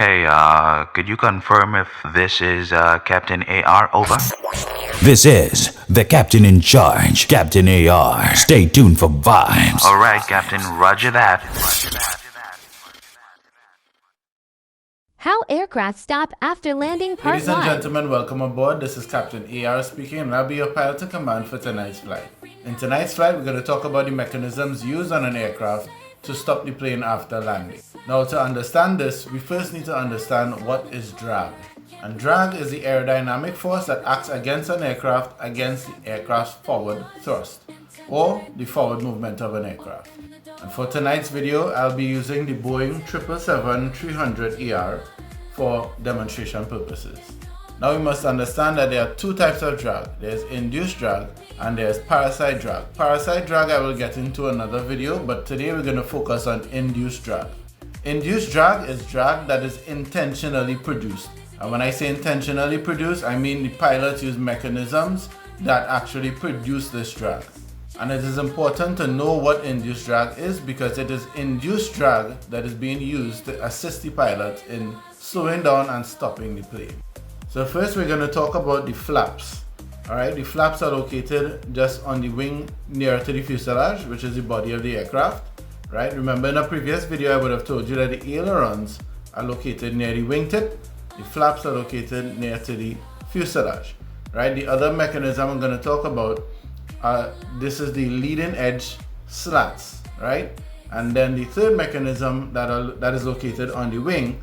Hey, could you confirm if this is Captain AR? Over. This is the Captain in Charge, Captain AR. Stay tuned for vibes. All right, Captain. Roger that. How aircraft stop after landing part Ladies and 1. gentlemen, welcome aboard. This is Captain AR speaking, and I'll be your pilot in command for tonight's flight. In tonight's flight, we're going to talk about the mechanisms used on an aircraft to stop the plane after landing. Now, to understand this, we first need to understand what is drag. And drag is the aerodynamic force that acts against an aircraft against the aircraft's forward thrust, or the forward movement of an aircraft. And for tonight's video, I'll be using the Boeing 777-300ER for demonstration purposes. Now we must understand that there are two types of drag. There's induced drag and there's parasite drag. Parasite drag I will get into another video, but today we're going to focus on induced drag. Induced drag is drag that is intentionally produced. And when I say intentionally produced, I mean the pilots use mechanisms that actually produce this drag. And it is important to know what induced drag is, because it is induced drag that is being used to assist the pilot in slowing down and stopping the plane. So first we're going to talk about the flaps. Alright, the flaps are located just on the wing nearer to the fuselage, which is the body of the aircraft. Right? Remember, in a previous video I would have told you that the ailerons are located near the wingtip. The flaps are located near to the fuselage. Right? The other mechanism I'm going to talk about, this is the leading edge slats. Right? And then the third mechanism that is located on the wing,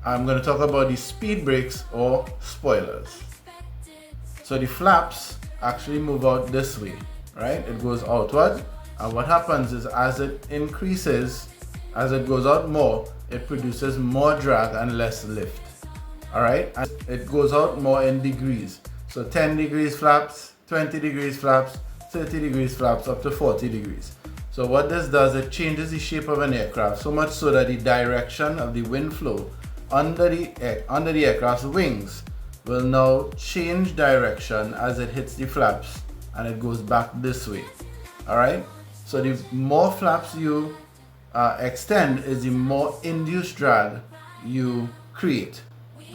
I'm going to talk about the speed brakes or spoilers. So the flaps actually move out this way, right? It goes outward, and what happens is as it increases, as it goes out more, it produces more drag and less lift. All right, and it goes out more in degrees. So 10 degrees flaps, 20 degrees flaps, 30 degrees flaps, up to 40 degrees. So what this does, it changes the shape of an aircraft so much so that the direction of the wind flow under the aircraft's wings will now change direction as it hits the flaps, and it goes back this way. Alright, so the more flaps you extend is the more induced drag you create.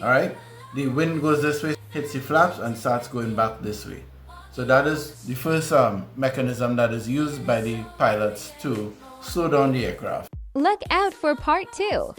Alright, the wind goes this way, hits the flaps, and starts going back this way. So that is the first mechanism that is used by the pilots to slow down the aircraft. Look out for part 2.